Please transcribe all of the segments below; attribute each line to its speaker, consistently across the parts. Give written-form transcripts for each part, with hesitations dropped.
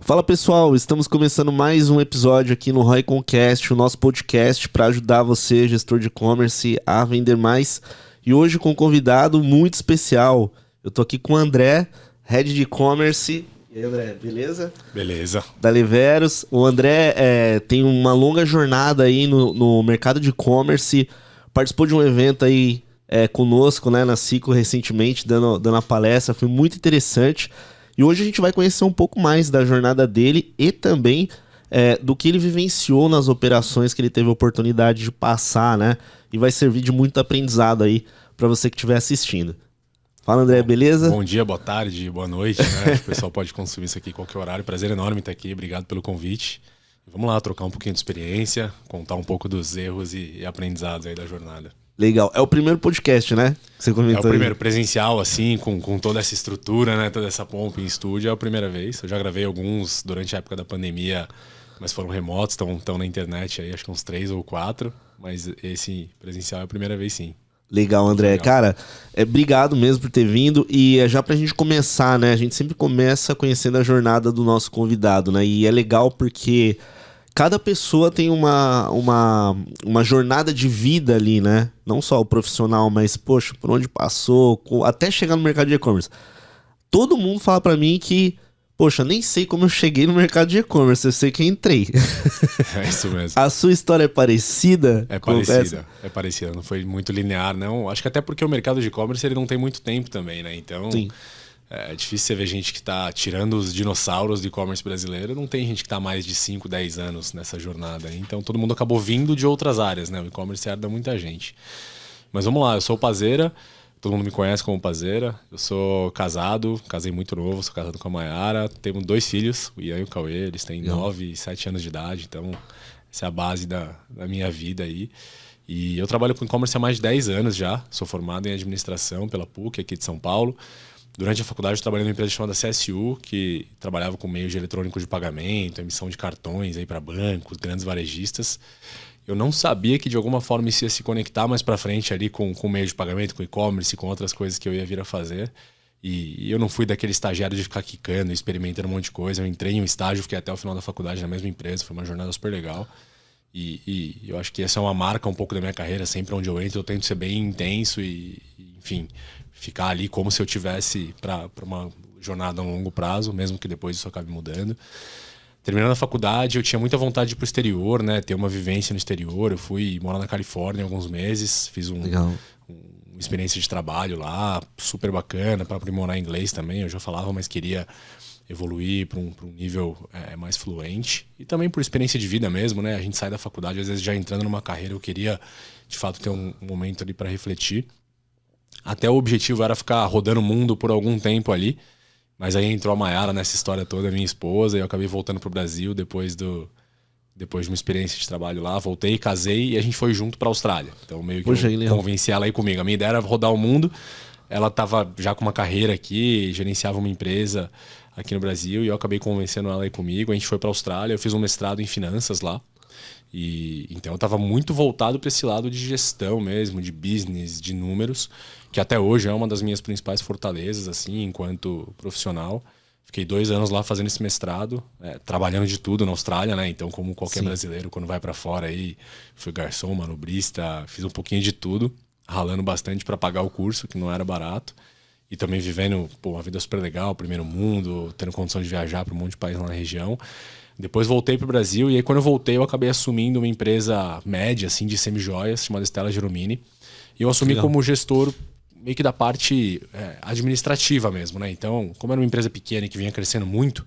Speaker 1: Fala pessoal, estamos começando mais um episódio aqui no ROIConcast, o nosso podcast para ajudar você, gestor de e-commerce, a vender mais. E hoje com um convidado muito especial. Eu tô aqui com o André, Head de E-commerce. E aí, André, beleza?
Speaker 2: Beleza.
Speaker 1: Da Leveros. O André tem uma longa jornada aí no mercado de e-commerce, participou de um evento aí conosco, né, na Cico recentemente, dando a palestra, foi muito interessante. E hoje a gente vai conhecer um pouco mais da jornada dele e também do que ele vivenciou nas operações que ele teve a oportunidade de passar, né? E vai servir de muito aprendizado aí para você que estiver assistindo. Fala, André, beleza?
Speaker 2: Bom dia, boa tarde, boa noite, né? O pessoal pode consumir isso aqui em qualquer horário. Prazer enorme estar aqui, obrigado pelo convite. Vamos lá, trocar um pouquinho de experiência, contar um pouco dos erros e aprendizados aí da jornada.
Speaker 1: Legal. É o primeiro podcast, né? Que você comentou.
Speaker 2: É o primeiro presencial, assim, com toda essa estrutura, né? Toda essa pompa em estúdio, é a primeira vez. Eu já gravei alguns durante a época da pandemia, mas foram remotos, estão na internet aí, acho que uns 3 ou 4. Mas esse presencial é a primeira vez, sim.
Speaker 1: Legal, André.
Speaker 2: Legal.
Speaker 1: Cara, obrigado mesmo por ter vindo. E já pra gente começar, né? A gente sempre começa conhecendo a jornada do nosso convidado, né? E é legal porque cada pessoa tem uma jornada de vida ali, né? Não só o profissional, mas, poxa, por onde passou, até chegar no mercado de e-commerce. Todo mundo fala pra mim que, poxa, nem sei como eu cheguei no mercado de e-commerce, eu sei que entrei.
Speaker 2: É isso mesmo.
Speaker 1: A sua história é parecida?
Speaker 2: É parecida, não foi muito linear, não. Acho que até porque o mercado de e-commerce ele não tem muito tempo também, né? Então, sim. É difícil você ver gente que está tirando os dinossauros do e-commerce brasileiro. Não tem gente que está mais de 5, 10 anos nessa jornada. Então todo mundo acabou vindo de outras áreas, né? O e-commerce herda muita gente. Mas vamos lá, eu sou o Pazeira. Todo mundo me conhece como Pazeira. Eu sou casado, casei muito novo, sou casado com a Mayara. Temos 2 filhos, o Ian e o Cauê. Eles têm 9 e 7 anos de idade. Então essa é a base da minha vida aí. E eu trabalho com e-commerce há mais de 10 anos já. Sou formado em administração pela PUC aqui de São Paulo. Durante a faculdade eu trabalhei numa empresa chamada CSU, que trabalhava com meios de eletrônico de pagamento, emissão de cartões para bancos, grandes varejistas. Eu não sabia que de alguma forma isso ia se conectar mais para frente ali com meio de pagamento, com e-commerce, com outras coisas que eu ia vir a fazer. E eu não fui daquele estagiário de ficar quicando, experimentando um monte de coisa. Eu entrei em um estágio, fiquei até o final da faculdade na mesma empresa, foi uma jornada super legal. E eu acho que essa é uma marca um pouco da minha carreira, sempre onde eu entro eu tento ser bem intenso e enfim, ficar ali como se eu tivesse para uma jornada a um longo prazo, mesmo que depois isso acabe mudando. Terminando a faculdade, eu tinha muita vontade de ir para o exterior, né? Ter uma vivência no exterior. Eu fui morar na Califórnia alguns meses, fiz uma experiência de trabalho lá, super bacana, para aprimorar inglês também. Eu já falava, mas queria evoluir para um nível mais fluente. E também por experiência de vida mesmo, né? A gente sai da faculdade, às vezes já entrando numa carreira, eu queria, de fato, ter um momento ali para refletir. Até o objetivo era ficar rodando o mundo por algum tempo ali. Mas aí entrou a Mayara nessa história toda, minha esposa, e eu acabei voltando pro Brasil depois de uma experiência de trabalho lá. Voltei, casei e a gente foi junto pra Austrália. Então meio que eu convenci ela aí comigo. A minha ideia era rodar o mundo. Ela tava já com uma carreira aqui, gerenciava uma empresa aqui no Brasil e eu acabei convencendo ela aí comigo. A gente foi pra Austrália, eu fiz um mestrado em finanças lá. E então eu estava muito voltado para esse lado de gestão mesmo, de business, de números, que até hoje é uma das minhas principais fortalezas, assim, enquanto profissional. Fiquei 2 anos lá fazendo esse mestrado, trabalhando de tudo na Austrália, né? Então, como qualquer brasileiro, quando vai para fora aí, fui garçom, manobrista, fiz um pouquinho de tudo, ralando bastante para pagar o curso, que não era barato. E também vivendo uma vida super legal, primeiro mundo, tendo condição de viajar para um monte de país lá na região. Depois voltei pro Brasil e aí quando eu voltei eu acabei assumindo uma empresa média assim de semijoias chamada Stella Geromini. E eu assumi como gestor meio que da parte administrativa mesmo, né? Então, como era uma empresa pequena e que vinha crescendo muito,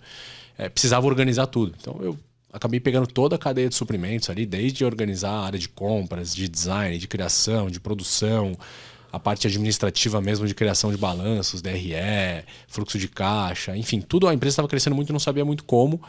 Speaker 2: precisava organizar tudo. Então eu acabei pegando toda a cadeia de suprimentos ali, desde organizar a área de compras, de design, de criação, de produção, a parte administrativa mesmo de criação de balanços, DRE, fluxo de caixa, enfim, tudo. A empresa estava crescendo muito, não sabia muito como.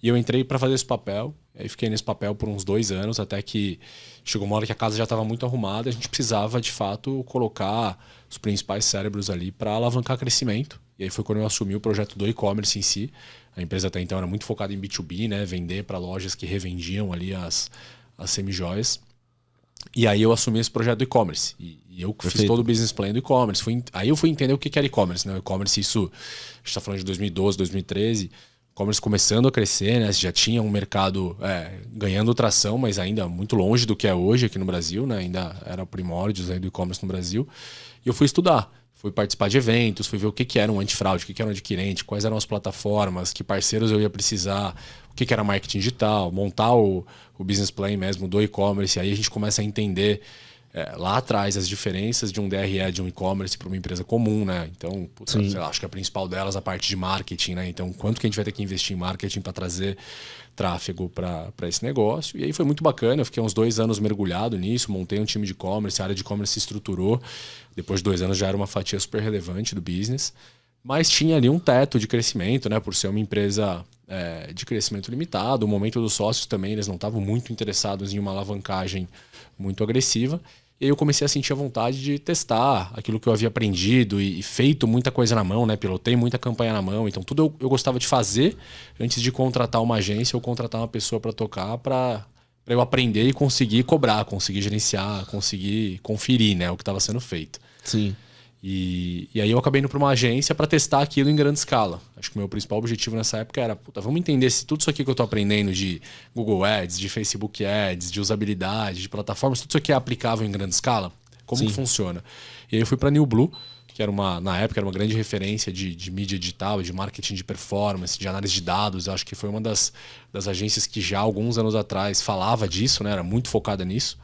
Speaker 2: E eu entrei para fazer esse papel, aí fiquei nesse papel por uns 2 anos, até que chegou uma hora que a casa já estava muito arrumada, a gente precisava, de fato, colocar os principais cérebros ali para alavancar crescimento. E aí foi quando eu assumi o projeto do e-commerce em si. A empresa até então era muito focada em B2B, né? Vender para lojas que revendiam ali as semijoias. E aí eu assumi esse projeto do e-commerce. E eu fiz todo o business plan do e-commerce. Aí eu fui entender o que era e-commerce, né? O e-commerce, isso, a gente está falando de 2012, 2013... E-commerce começando a crescer, né? Você já tinha um mercado ganhando tração, mas ainda muito longe do que é hoje aqui no Brasil, né? Ainda era primórdios aí do e-commerce no Brasil. E eu fui estudar. Fui participar de eventos, fui ver o que era um antifraude, o que era um adquirente, quais eram as plataformas, que parceiros eu ia precisar, o que era marketing digital, montar o business plan mesmo do e-commerce. E aí a gente começa a entender lá atrás as diferenças de um DRE de um e-commerce para uma empresa comum, né? Então, sei lá, acho que a principal delas é a parte de marketing, né? Então, quanto que a gente vai ter que investir em marketing para trazer tráfego para esse negócio? E aí foi muito bacana, eu fiquei uns 2 anos mergulhado nisso, montei um time de e-commerce, a área de e-commerce se estruturou. Depois de 2 anos já era uma fatia super relevante do business, mas tinha ali um teto de crescimento, né? Por ser uma empresa de crescimento limitado. O momento dos sócios também, eles não estavam muito interessados em uma alavancagem muito agressiva. E aí eu comecei a sentir a vontade de testar aquilo que eu havia aprendido e feito muita coisa na mão, né? Pilotei muita campanha na mão. Então tudo eu gostava de fazer antes de contratar uma agência ou contratar uma pessoa para tocar, para eu aprender e conseguir cobrar, conseguir gerenciar, conseguir conferir, né, o que estava sendo feito.
Speaker 1: Sim.
Speaker 2: E aí eu acabei indo para uma agência para testar aquilo em grande escala. Acho que o meu principal objetivo nessa época era, vamos entender se tudo isso aqui que eu estou aprendendo de Google Ads, de Facebook Ads, de usabilidade, de plataformas, tudo isso aqui é aplicável em grande escala? Como que funciona? E aí eu fui para a New Blue, que era na época era uma grande referência de mídia digital, de marketing de performance, de análise de dados. Eu acho que foi uma das agências que já alguns anos atrás falava disso, né? Era muito focada nisso.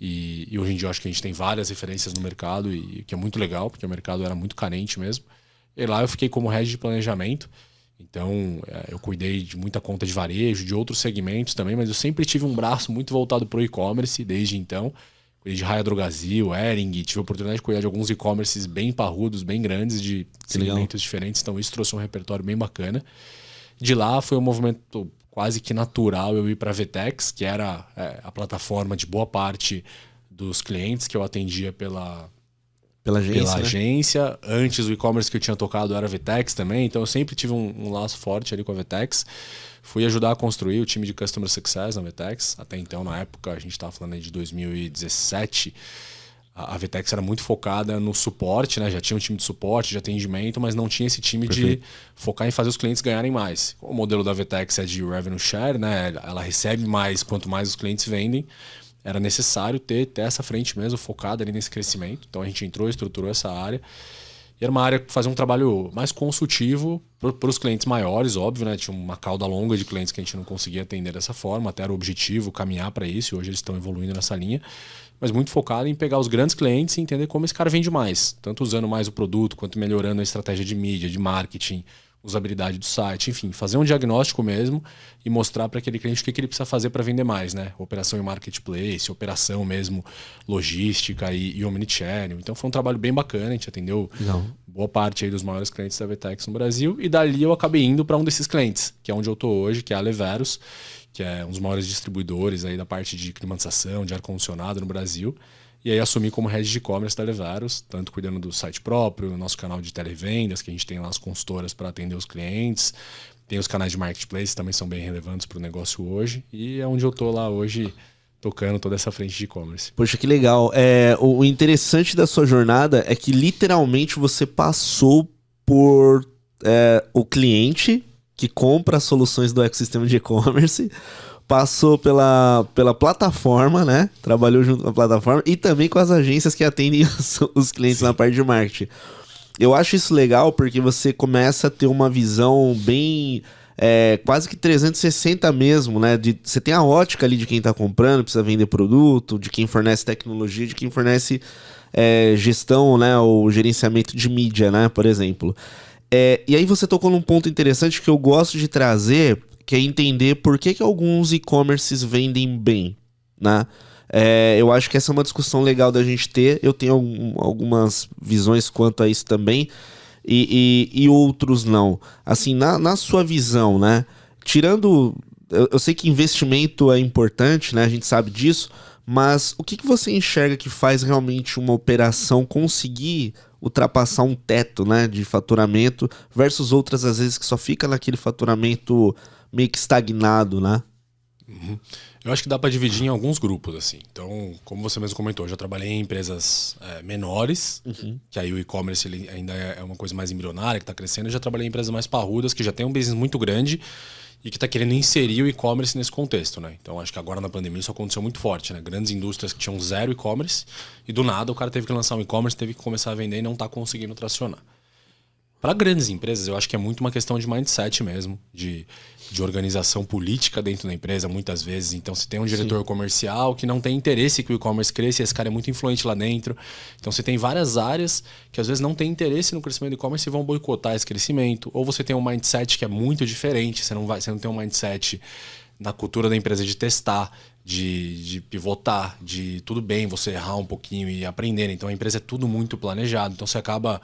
Speaker 2: E hoje em dia eu acho que a gente tem várias referências no mercado, e que é muito legal, porque o mercado era muito carente mesmo. E lá eu fiquei como head de planejamento. Então eu cuidei de muita conta de varejo, de outros segmentos também, mas eu sempre tive um braço muito voltado para o e-commerce desde então. Cuidei de Raia Drogasil, Hering, tive a oportunidade de cuidar de alguns e-commerces bem parrudos, bem grandes, de segmentos diferentes. Então isso trouxe um repertório bem bacana. De lá foi um movimento quase que natural eu ir para a Vtex, que era a plataforma de boa parte dos clientes que eu atendia pela agência. Né? Antes o e-commerce que eu tinha tocado era a Vtex também, então eu sempre tive um laço forte ali com a Vtex. Fui ajudar a construir o time de Customer Success na Vtex. Até então, na época, a gente estava falando aí de 2017, a Vtex era muito focada no suporte, né? Já tinha um time de suporte, de atendimento, mas não tinha esse time de focar em fazer os clientes ganharem mais. O modelo da Vtex é de revenue share, né? Ela recebe mais quanto mais os clientes vendem. Era necessário ter essa frente mesmo focada ali nesse crescimento. Então a gente entrou, estruturou essa área. E era uma área que fazia um trabalho mais consultivo para os clientes maiores, óbvio, né? Tinha uma cauda longa de clientes que a gente não conseguia atender dessa forma, até era o objetivo caminhar para isso, e hoje eles estão evoluindo nessa linha. Mas muito focado em pegar os grandes clientes e entender como esse cara vende mais, tanto usando mais o produto, quanto melhorando a estratégia de mídia, de marketing, usabilidade do site, enfim, fazer um diagnóstico mesmo e mostrar para aquele cliente o que ele precisa fazer para vender mais, né? Operação em marketplace, operação mesmo, logística e omnichannel. Então foi um trabalho bem bacana, a gente atendeu boa parte aí dos maiores clientes da Vtex no Brasil, e dali eu acabei indo para um desses clientes, que é onde eu tô hoje, que é a Leveros, que é um dos maiores distribuidores aí da parte de climatização, de ar-condicionado no Brasil. E aí assumi como head de e-commerce da Leveros, tanto cuidando do site próprio, nosso canal de televendas, que a gente tem lá as consultoras para atender os clientes. Tem os canais de marketplace, também são bem relevantes para o negócio hoje. E é onde eu tô lá hoje, tocando toda essa frente de e-commerce.
Speaker 1: Poxa, que legal. O interessante da sua jornada é que literalmente você passou por o cliente que compra as soluções do ecossistema de e-commerce, passou pela plataforma, né? Trabalhou junto com a plataforma e também com as agências que atendem os clientes na parte de marketing. Eu acho isso legal porque você começa a ter uma visão bem... quase que 360 mesmo, né? Você tem a ótica ali de quem está comprando, precisa vender produto, de quem fornece tecnologia, de quem fornece gestão, né? Ou gerenciamento de mídia, né? Por exemplo. E aí você tocou num ponto interessante que eu gosto de trazer, que é entender por que alguns e-commerces vendem bem, né? Eu acho que essa é uma discussão legal da gente ter. Eu tenho algumas visões quanto a isso também, e outros não. Assim, na sua visão, né? Tirando... Eu sei que investimento é importante, né? A gente sabe disso, mas o que você enxerga que faz realmente uma operação conseguir ultrapassar um teto, né, de faturamento versus outras, às vezes, que só fica naquele faturamento meio que estagnado, né?
Speaker 2: Uhum. Eu acho que dá para dividir em alguns grupos, assim. Então, como você mesmo comentou, eu já trabalhei em empresas menores, que aí o e-commerce ele ainda é uma coisa mais embrionária, que está crescendo. Eu já trabalhei em empresas mais parrudas, que já tem um business muito grande e que está querendo inserir o e-commerce nesse contexto, né? Então, acho que agora na pandemia isso aconteceu muito forte, né? Grandes indústrias que tinham zero e-commerce e do nada o cara teve que lançar um e-commerce, teve que começar a vender e não está conseguindo tracionar. Para grandes empresas, eu acho que é muito uma questão de mindset mesmo, de organização política dentro da empresa, muitas vezes. Então, se tem um diretor comercial que não tem interesse que o e-commerce cresça, e esse cara é muito influente lá dentro. Então, você tem várias áreas que às vezes não tem interesse no crescimento do e-commerce e vão boicotar esse crescimento. Ou você tem um mindset que é muito diferente, você não tem um mindset na cultura da empresa de testar, de pivotar, de tudo bem você errar um pouquinho e aprender. Então, a empresa é tudo muito planejado. Então, você acaba...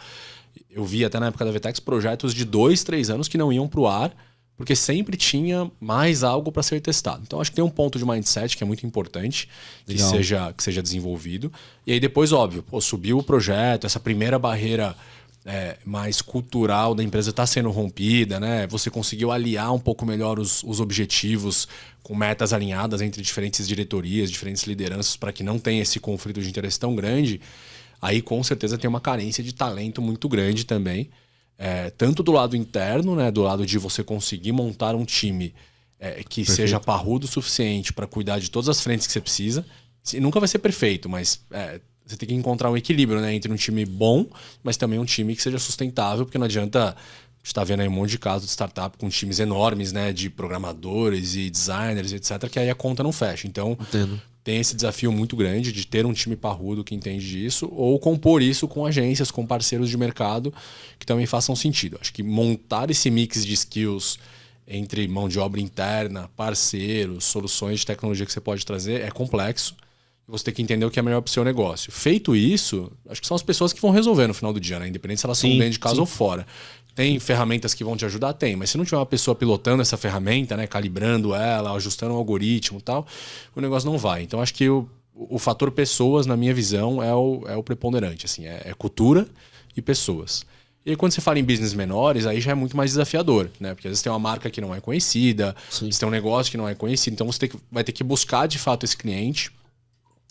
Speaker 2: Eu vi até na época da Vtex projetos de 2, 3 anos que não iam para o ar, porque sempre tinha mais algo para ser testado. Então acho que tem um ponto de mindset que é muito importante, que seja desenvolvido. E aí depois, óbvio, subiu o projeto, essa primeira barreira mais cultural da empresa está sendo rompida, né? Você conseguiu aliar um pouco melhor os objetivos com metas alinhadas entre diferentes diretorias, diferentes lideranças, para que não tenha esse conflito de interesse tão grande. Aí com certeza tem uma carência de talento muito grande também, tanto do lado interno, né, do lado de você conseguir montar um time que seja parrudo o suficiente para cuidar de todas as frentes que você precisa. Nunca vai ser perfeito, mas você tem que encontrar um equilíbrio, né, entre um time bom, mas também um time que seja sustentável, porque não adianta... A gente está vendo aí um monte de casos de startup com times enormes, né, de programadores e designers, etc., que aí a conta não fecha. Então, tem esse desafio muito grande de ter um time parrudo que entende disso ou compor isso com agências, com parceiros de mercado que também façam sentido. Acho que montar esse mix de skills entre mão de obra interna, parceiros, soluções de tecnologia que você pode trazer é complexo. Você tem que entender o que é melhor para o seu negócio. Feito isso, acho que são as pessoas que vão resolver no final do dia, né? Independente se elas estão dentro de casa ou fora. Tem ferramentas que vão te ajudar? Tem. Mas se não tiver uma pessoa pilotando essa ferramenta, né, calibrando ela, ajustando o algoritmo e tal, o negócio não vai. Então, acho que o fator pessoas, na minha visão, é o preponderante. Assim, é cultura e pessoas. E aí, quando você fala em business menores, aí já é muito mais desafiador, né? Porque às vezes tem uma marca que não é conhecida, você tem um negócio que não é conhecido, então você vai ter que buscar de fato esse cliente.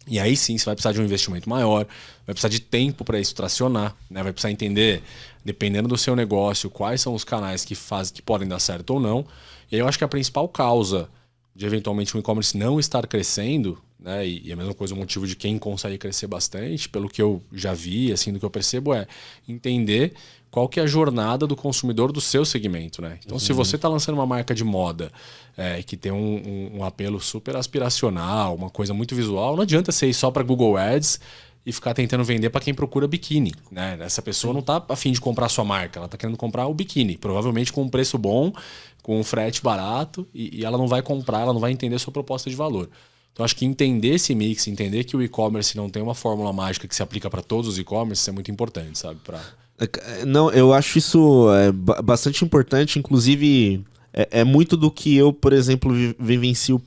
Speaker 2: E aí sim, você vai precisar de um investimento maior, vai precisar de tempo para isso tracionar, né? Vai precisar entender, dependendo do seu negócio, quais são os canais que podem dar certo ou não. E aí eu acho que a principal causa de eventualmente o e-commerce não estar crescendo, né? E a mesma coisa, o motivo de quem consegue crescer bastante, pelo que eu já vi, assim, do que eu percebo, é entender qual que é a jornada do consumidor do seu segmento, né? Então, se você está lançando uma marca de moda que tem um apelo super aspiracional, uma coisa muito visual, não adianta você ir só para Google Ads e ficar tentando vender para quem procura biquíni, né? Essa pessoa não está a fim de comprar a sua marca, ela está querendo comprar o biquíni, provavelmente com um preço bom, com um frete barato, e ela não vai comprar, ela não vai entender a sua proposta de valor. Então, acho que entender esse mix, entender que o e-commerce não tem uma fórmula mágica que se aplica para todos os e-commerce é muito importante, sabe?
Speaker 1: Não, eu acho isso bastante importante, inclusive é muito do que eu, por exemplo, vivencio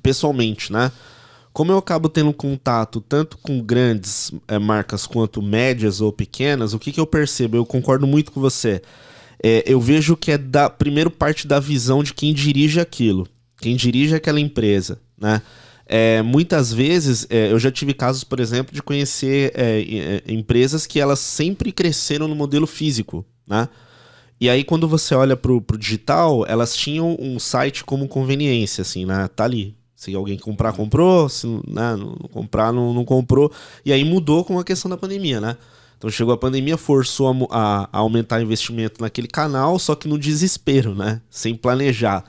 Speaker 1: pessoalmente, né? Como eu acabo tendo contato tanto com grandes marcas quanto médias ou pequenas, o que eu percebo? Eu concordo muito com você. Eu vejo que primeiro parte da visão de quem dirige aquilo, quem dirige aquela empresa, né? Muitas vezes eu já tive casos, por exemplo, de conhecer empresas que elas sempre cresceram no modelo físico, né? E aí quando você olha pro digital, elas tinham um site como conveniência, assim, né? Tá ali. Se alguém comprar, comprou. Se não comprar, não comprou. E aí mudou com a questão da pandemia, né? Então chegou a pandemia, forçou a aumentar o investimento naquele canal, só que no desespero, né? Sem planejar.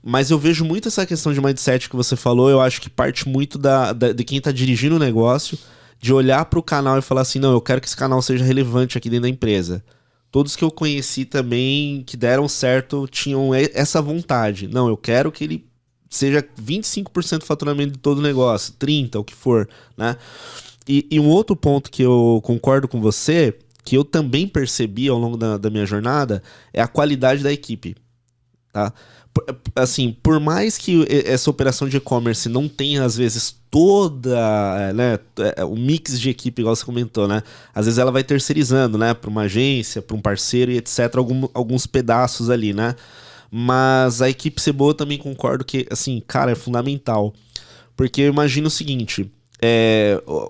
Speaker 1: Mas eu vejo muito essa questão de mindset que você falou, eu acho que parte muito de quem está dirigindo o negócio, de olhar para o canal e falar assim, não, eu quero que esse canal seja relevante aqui dentro da empresa. Todos que eu conheci também, que deram certo, tinham essa vontade. Não, eu quero que ele seja 25% do faturamento de todo o negócio, 30%, o que for, né? E um outro ponto que eu concordo com você, que eu também percebi ao longo da minha jornada, é a qualidade da equipe, tá? Assim, por mais que essa operação de e-commerce não tenha, às vezes, toda, né, o mix de equipe, igual você comentou, né? Às vezes ela vai terceirizando, né, para uma agência, para um parceiro e etc, alguns pedaços ali, né? Mas a equipe ser boa também concordo que, assim, cara, é fundamental. Porque eu imagino o seguinte,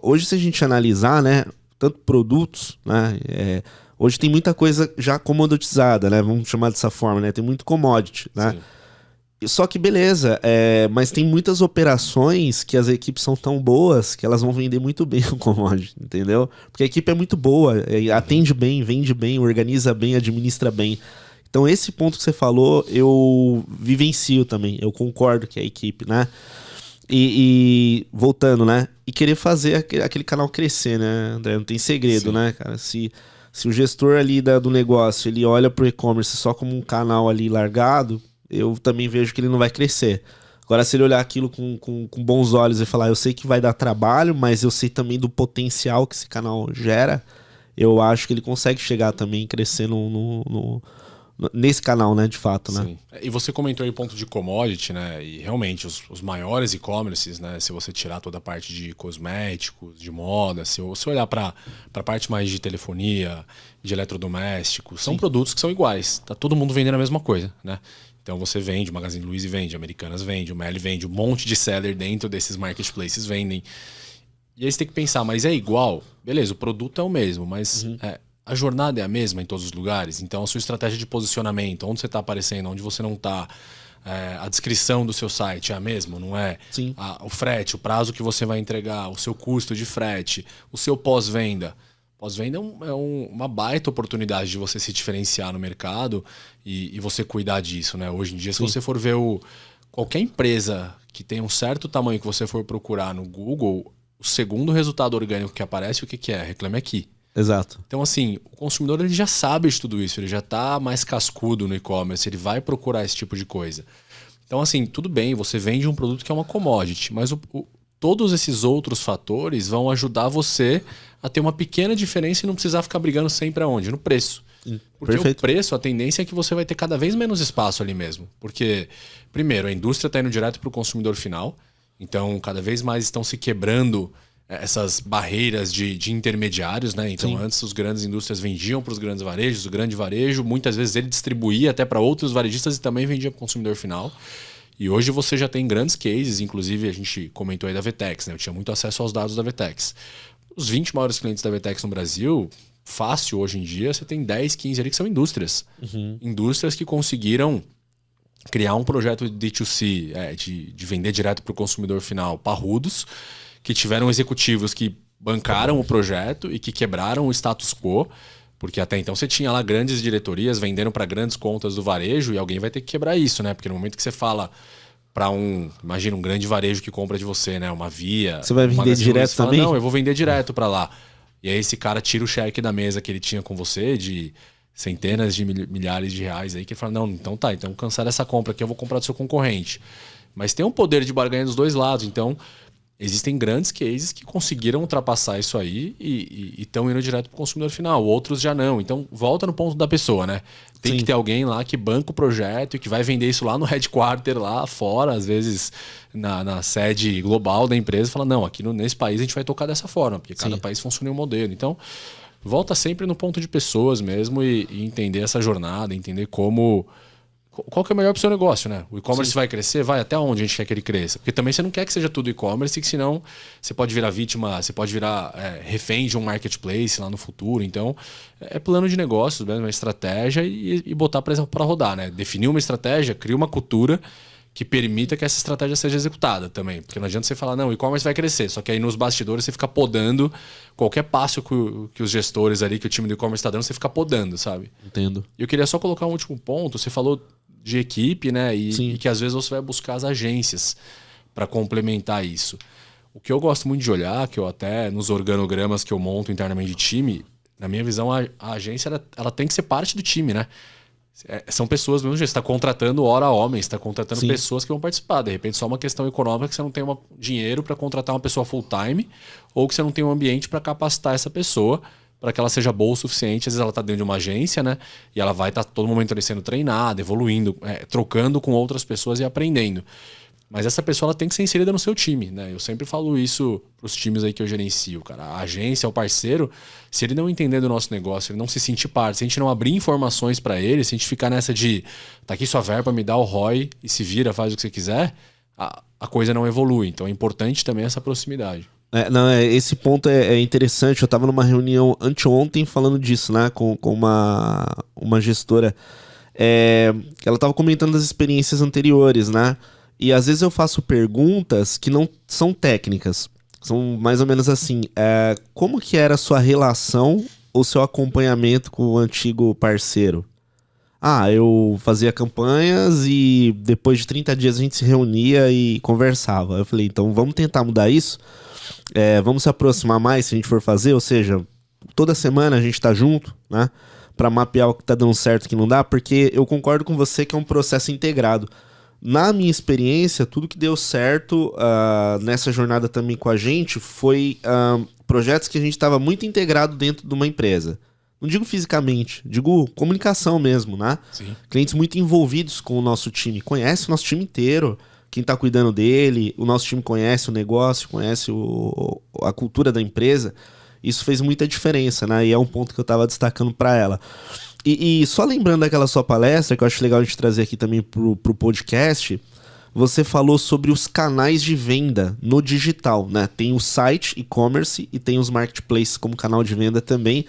Speaker 1: hoje se a gente analisar, né, tanto produtos, né, hoje tem muita coisa já comoditizada, né, vamos chamar dessa forma, né, tem muito commodity, né. Sim. Só que beleza, mas tem muitas operações que as equipes são tão boas que elas vão vender muito bem o commodity, entendeu? Porque a equipe é muito boa, atende bem, vende bem, organiza bem, administra bem. Então esse ponto que você falou, eu vivencio também, eu concordo que é a equipe, né? E voltando, né? E querer fazer aquele canal crescer, né, André? Não tem segredo, sim, né, cara? Se o gestor ali do negócio, ele olha pro e-commerce só como um canal ali largado, eu também vejo que ele não vai crescer. Agora, se ele olhar aquilo com bons olhos e falar, eu sei que vai dar trabalho, mas eu sei também do potencial que esse canal gera, eu acho que ele consegue chegar também e crescer nesse canal, né, de fato, né?
Speaker 2: Sim. E você comentou aí o ponto de commodity, né? E realmente os maiores e-commerces, né? Se você tirar toda a parte de cosméticos, de moda, se você olhar para a parte mais de telefonia, de eletrodomésticos, são produtos que são iguais. Tá todo mundo vendendo a mesma coisa, né? Então você vende, o Magazine Luiza vende, Americanas vende, o Meli vende, um monte de seller dentro desses marketplaces vendem. E aí você tem que pensar, mas é igual? Beleza, o produto é o mesmo, mas a jornada é a mesma em todos os lugares? Então a sua estratégia de posicionamento, onde você está aparecendo, onde você não está, a descrição do seu site é a mesma, não é?
Speaker 1: Sim.
Speaker 2: O frete, o prazo que você vai entregar, o seu custo de frete, o seu pós-venda. Pós-venda é uma baita oportunidade de você se diferenciar no mercado e você cuidar disso, né? Hoje em dia, se você for ver qualquer empresa que tem um certo tamanho que você for procurar no Google, o segundo resultado orgânico que aparece, o que é? Reclame Aqui.
Speaker 1: Exato.
Speaker 2: Então, assim, o consumidor ele já sabe de tudo isso, ele já está mais cascudo no e-commerce, ele vai procurar esse tipo de coisa. Então, assim, tudo bem, você vende um produto que é uma commodity, mas todos esses outros fatores vão ajudar você a ter uma pequena diferença e não precisar ficar brigando sempre aonde? No preço. Porque
Speaker 1: Perfeito.
Speaker 2: O preço, a tendência é que você vai ter cada vez menos espaço ali mesmo. Porque, primeiro, a indústria está indo direto para o consumidor final. Então, cada vez mais estão se quebrando essas barreiras de intermediários, né? Então, sim, antes as grandes indústrias vendiam para os grandes varejos, o grande varejo, muitas vezes ele distribuía até para outros varejistas e também vendia para o consumidor final. E hoje você já tem grandes cases, inclusive a gente comentou aí da Vtex, né? Eu tinha muito acesso aos dados da Vtex. Os 20 maiores clientes da Vtex no Brasil, fácil hoje em dia, você tem 10, 15 ali que são indústrias. Indústrias que conseguiram criar um projeto de D2C, de vender direto para o consumidor final, parrudos, que tiveram executivos que bancaram o projeto e que quebraram o status quo, porque até então você tinha lá grandes diretorias vendendo para grandes contas do varejo e alguém vai ter que quebrar isso, né? Porque no momento que você fala para imagina um grande varejo que compra de você, né? Uma Via.
Speaker 1: Você vai vender direto
Speaker 2: você fala,
Speaker 1: também?
Speaker 2: não, eu vou vender direto para lá. E aí esse cara tira o cheque da mesa que ele tinha com você de centenas de milhares de reais aí, que ele fala, não, então tá, então cancela essa compra aqui, eu vou comprar do seu concorrente. Mas tem um poder de barganha dos dois lados, então existem grandes cases que conseguiram ultrapassar isso aí e estão indo direto para o consumidor final. Outros já não. Então, volta no ponto da pessoa, né? Tem
Speaker 1: Sim.
Speaker 2: que ter alguém lá que banca o projeto e que vai vender isso lá no headquarter, lá fora, às vezes na sede global da empresa, fala, não, aqui nesse país a gente vai tocar dessa forma, porque cada país funciona em um modelo. Então, volta sempre no ponto de pessoas mesmo e entender essa jornada, entender qual que é o melhor para o seu negócio, né? O e-commerce vai crescer? Vai até onde a gente quer que ele cresça? Porque também você não quer que seja tudo e-commerce, que senão você pode virar vítima, você pode virar refém de um marketplace lá no futuro. Então, é plano de negócios, uma estratégia e botar para rodar, né? Definir uma estratégia, criar uma cultura que permita que essa estratégia seja executada também. Porque não adianta você falar, não, o e-commerce vai crescer. Só que aí nos bastidores você fica podando qualquer passo que os gestores ali, que o time do e-commerce está dando, você fica podando, sabe?
Speaker 1: Entendo.
Speaker 2: E eu queria só colocar um último ponto. Você falou de equipe, né? E que às vezes você vai buscar as agências para complementar isso. O que eu gosto muito de olhar, que eu até nos organogramas que eu monto internamente de time, na minha visão, a agência ela tem que ser parte do time, né? São pessoas do mesmo jeito. Você está contratando hora homens, está contratando pessoas que vão participar. De repente, só uma questão econômica que você não tem dinheiro para contratar uma pessoa full-time ou que você não tem um ambiente para capacitar essa pessoa para que ela seja boa o suficiente. Às vezes ela está dentro de uma agência, né? E ela vai estar todo momento ali sendo treinada, evoluindo, trocando com outras pessoas e aprendendo. Mas essa pessoa ela tem que ser inserida no seu time, né? Eu sempre falo isso para os times aí que eu gerencio, cara. A agência, o parceiro, se ele não entender do nosso negócio, ele não se sentir parte, se a gente não abrir informações para ele, se a gente ficar nessa de tá aqui sua verba, me dá o ROI e se vira, faz o que você quiser, a coisa não evolui. Então é importante também essa proximidade.
Speaker 1: Esse ponto é interessante. Eu estava numa reunião anteontem falando disso, né, com uma gestora. Ela estava comentando as experiências anteriores, né? E às vezes eu faço perguntas que não são técnicas. São mais ou menos assim. Como que era a sua relação ou seu acompanhamento com o antigo parceiro? Eu fazia campanhas e depois de 30 dias a gente se reunia e conversava. Eu falei, então vamos tentar mudar isso? Vamos se aproximar mais se a gente for fazer, ou seja, toda semana a gente tá junto, né? Pra mapear o que tá dando certo e o que não dá, porque eu concordo com você que é um processo integrado. Na minha experiência, tudo que deu certo nessa jornada também com a gente foi projetos que a gente estava muito integrado dentro de uma empresa. Não digo fisicamente, digo comunicação mesmo, né?
Speaker 2: Sim.
Speaker 1: Clientes muito envolvidos com o nosso time, conhece o nosso time inteiro, quem está cuidando dele, o nosso time conhece o negócio, conhece a cultura da empresa. Isso fez muita diferença, né? E é um ponto que eu estava destacando para ela. E só lembrando daquela sua palestra, que eu acho legal a gente trazer aqui também pro podcast, você falou sobre os canais de venda no digital, né? Tem o site e-commerce e tem os marketplaces como canal de venda também.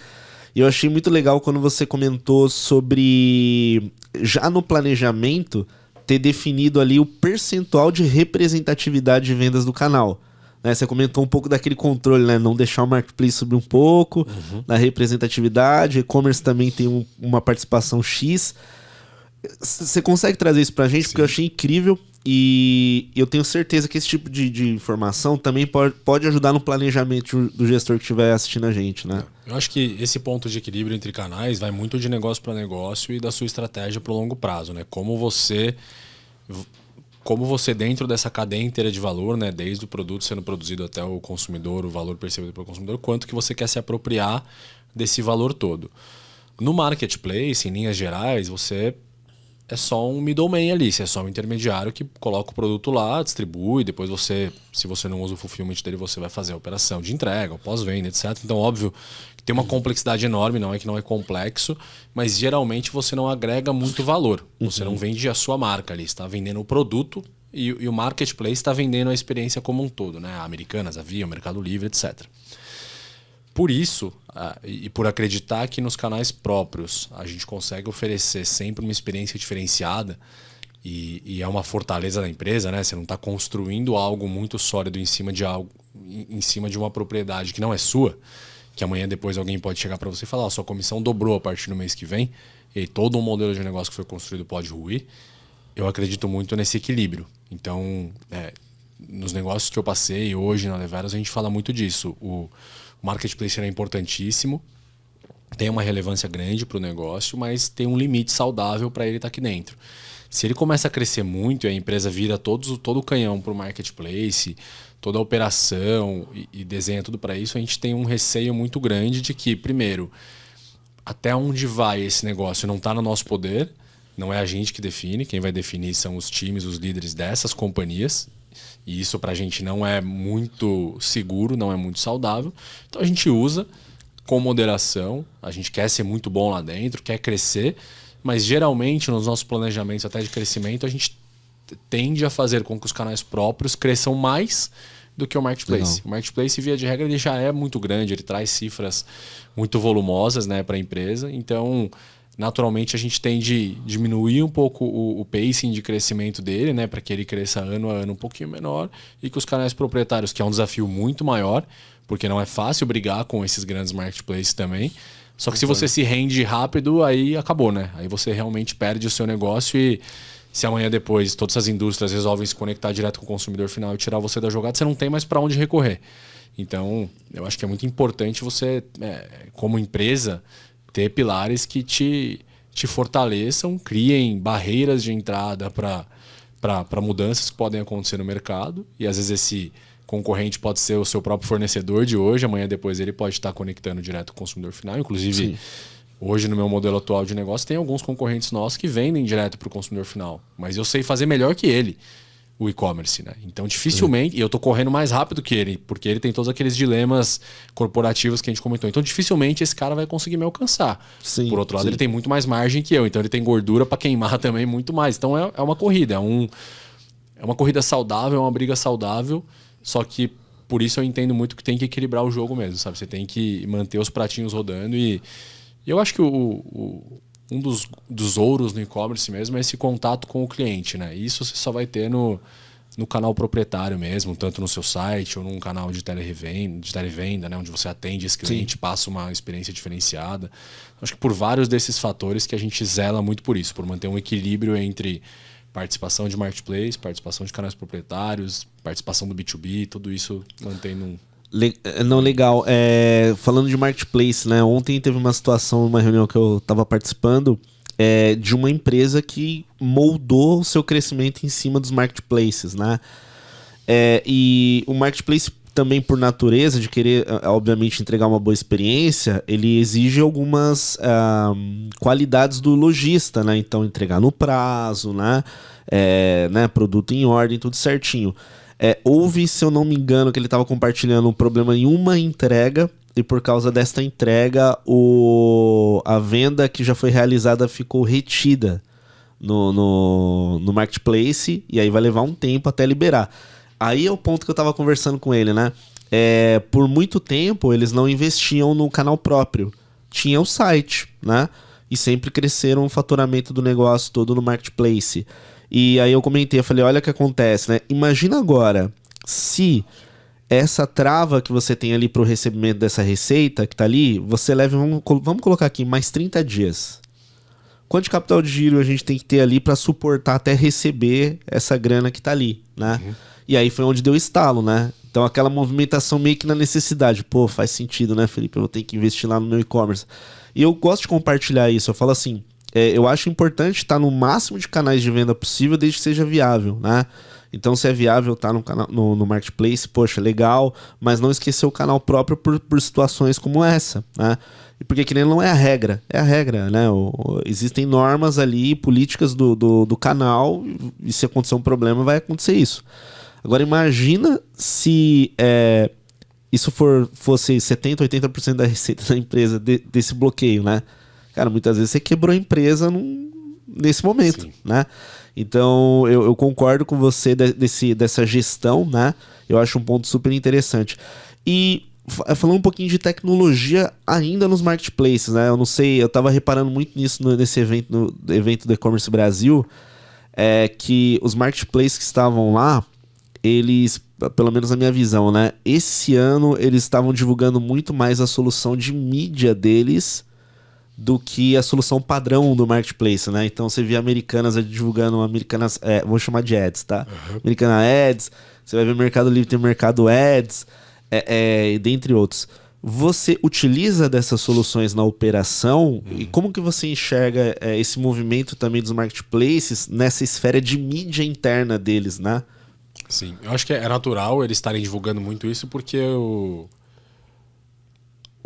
Speaker 1: E eu achei muito legal quando você comentou sobre, já no planejamento, ter definido ali o percentual de representatividade de vendas do canal. Né? Você comentou um pouco daquele controle, né? Não deixar o marketplace subir um pouco, na representatividade. E-commerce também tem uma participação X. Você consegue trazer isso pra gente? Sim. Porque eu achei incrível e eu tenho certeza que esse tipo de informação também pode ajudar no planejamento do gestor que estiver assistindo a gente, né?
Speaker 2: Eu acho que esse ponto de equilíbrio entre canais vai muito de negócio para negócio e da sua estratégia para o longo prazo, né? Como você dentro dessa cadeia inteira de valor, né, desde o produto sendo produzido até o consumidor, o valor percebido pelo consumidor, quanto que você quer se apropriar desse valor todo. No marketplace, em linhas gerais, você é só um middleman ali, você é só um intermediário que coloca o produto lá, distribui, depois você, se você não usa o fulfillment dele, você vai fazer a operação de entrega, o pós-venda, etc. Então, óbvio que tem uma complexidade enorme, não é que não é complexo, mas geralmente você não agrega muito valor. Você não vende a sua marca ali, você está vendendo o produto e o marketplace está vendendo a experiência como um todo, né? A Americanas, a Via, o Mercado Livre, etc. Por isso, e por acreditar que nos canais próprios a gente consegue oferecer sempre uma experiência diferenciada e é uma fortaleza da empresa, né? Você não está construindo algo muito sólido em cima de uma propriedade que não é sua, que amanhã depois alguém pode chegar para você e falar: sua comissão dobrou a partir do mês que vem, e aí todo um modelo de negócio que foi construído pode ruir. Eu acredito muito nesse equilíbrio. Então, nos negócios que eu passei hoje na Leveros, a gente fala muito disso. O marketplace é importantíssimo, tem uma relevância grande para o negócio, mas tem um limite saudável para ele estar aqui dentro. Se ele começa a crescer muito e a empresa vira todo o canhão para o marketplace, toda a operação e desenha tudo para isso, a gente tem um receio muito grande de que, primeiro, até onde vai esse negócio não está no nosso poder, não é a gente que define, quem vai definir são os times, os líderes dessas companhias. E isso pra gente não é muito seguro, não é muito saudável. Então a gente usa com moderação, a gente quer ser muito bom lá dentro, quer crescer, mas geralmente nos nossos planejamentos até de crescimento a gente tende a fazer com que os canais próprios cresçam mais do que o marketplace. O marketplace, via de regra, ele já é muito grande, ele traz cifras muito volumosas, né, para a empresa. Então, naturalmente, a gente tende a diminuir um pouco o pacing de crescimento dele, né, para que ele cresça ano a ano um pouquinho menor, e que os canais proprietários, que é um desafio muito maior, porque não é fácil brigar com esses grandes marketplaces também. Só que se você se rende rápido, aí acabou, né? Aí você realmente perde o seu negócio e se amanhã depois todas essas indústrias resolvem se conectar direto com o consumidor final e tirar você da jogada, você não tem mais para onde recorrer. Então, eu acho que é muito importante você, como empresa, ter pilares que te fortaleçam, criem barreiras de entrada para mudanças que podem acontecer no mercado. E às vezes esse concorrente pode ser o seu próprio fornecedor de hoje, amanhã depois ele pode estar conectando direto com o consumidor final. Inclusive, sim, hoje no meu modelo atual de negócio tem alguns concorrentes nossos que vendem direto para o consumidor final. Mas eu sei fazer melhor que ele. o e-commerce, né? Então, dificilmente... E eu tô correndo mais rápido que ele, porque ele tem todos aqueles dilemas corporativos que a gente comentou. Então, dificilmente esse cara vai conseguir me alcançar.
Speaker 1: Sim,
Speaker 2: Por outro lado,
Speaker 1: sim.
Speaker 2: ele tem muito mais margem que eu. Então, ele tem gordura para queimar também muito mais. Então, é uma corrida. É uma corrida saudável, é uma briga saudável. Só que, por isso, eu entendo muito que tem que equilibrar o jogo mesmo, sabe? Você tem que manter os pratinhos rodando. E eu acho que um dos ouros no e-commerce mesmo é esse contato com o cliente, né? Isso você só vai ter no canal proprietário mesmo, tanto no seu site ou num canal de televenda, né? Onde você atende esse cliente,
Speaker 1: Sim.
Speaker 2: passa uma experiência diferenciada. Acho que por vários desses fatores que a gente zela muito por isso, por manter um equilíbrio entre participação de marketplace, participação de canais proprietários, participação do B2B, tudo isso mantendo um...
Speaker 1: Não, legal. Falando de marketplace, né? Ontem teve uma situação, uma reunião que eu estava participando, de uma empresa que moldou o seu crescimento em cima dos marketplaces, né? E o marketplace também, por natureza, de querer, obviamente, entregar uma boa experiência, ele exige algumas qualidades do lojista, né? Então, entregar no prazo, né? Produto em ordem, tudo certinho. Houve, se eu não me engano, que ele estava compartilhando um problema em uma entrega, e por causa desta entrega, a venda que já foi realizada ficou retida no marketplace, e aí vai levar um tempo até liberar. Aí é o ponto que eu estava conversando com ele, né? Por muito tempo, eles não investiam no canal próprio. Tinha o site, né? E sempre cresceram o faturamento do negócio todo no marketplace. E aí eu comentei, eu falei, olha o que acontece, né? Imagina agora, se essa trava que você tem ali para o recebimento dessa receita que tá ali, você leva, vamos colocar aqui, mais 30 dias. Quanto de capital de giro a gente tem que ter ali para suportar até receber essa grana que tá ali, né? Uhum. E aí foi onde deu o estalo, né? Então aquela movimentação meio que na necessidade. Pô, faz sentido, né, Felipe? Eu vou ter que investir lá no meu e-commerce. E eu gosto de compartilhar isso. Eu falo assim, eu acho importante estar no máximo de canais de venda possível, desde que seja viável, né? Então, se é viável estar no marketplace, poxa, legal, mas não esquecer o canal próprio por situações como essa, né? E porque que nem não é a regra, né? Existem normas ali, políticas do canal, e se acontecer um problema, vai acontecer isso. Agora, imagina se isso fosse 70%, 80% da receita da empresa desse bloqueio, né? Cara, muitas vezes você quebrou a empresa nesse momento, sim, né? Então, eu concordo com você dessa gestão, né? Eu acho um ponto super interessante. E falando um pouquinho de tecnologia ainda nos marketplaces, né? Eu não sei, eu tava reparando muito nisso nesse evento, no evento do E-Commerce Brasil, que os marketplaces que estavam lá, eles, pelo menos na minha visão, né? Esse ano eles estavam divulgando muito mais a solução de mídia deles do que a solução padrão do marketplace, né? Então você vê Americanas divulgando vou chamar de ads, tá? Uhum. Americana Ads, você vai ver Mercado Livre tem Mercado Ads, dentre outros. Você utiliza dessas soluções na operação e como que você enxerga esse movimento também dos marketplaces nessa esfera de mídia interna deles, né?
Speaker 2: Sim, eu acho que é natural eles estarem divulgando muito isso porque o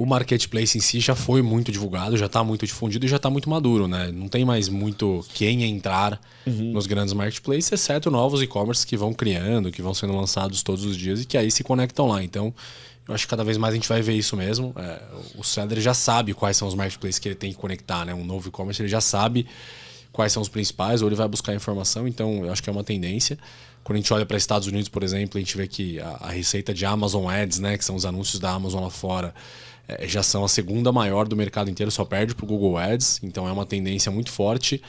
Speaker 2: marketplace em si já foi muito divulgado, já está muito difundido e já está muito maduro, né? Não tem mais muito quem entrar nos grandes marketplaces, exceto novos e-commerce que vão criando, que vão sendo lançados todos os dias e que aí se conectam lá. Então, eu acho que cada vez mais a gente vai ver isso mesmo. O seller já sabe quais são os marketplaces que ele tem que conectar, né? Um novo e-commerce, ele já sabe quais são os principais, ou ele vai buscar informação. Então, eu acho que é uma tendência. Quando a gente olha para Estados Unidos, por exemplo, a gente vê que a receita de Amazon Ads, né? Que são os anúncios da Amazon lá fora, já são a segunda maior do mercado inteiro, só perde para o Google Ads. Então é uma tendência muito forte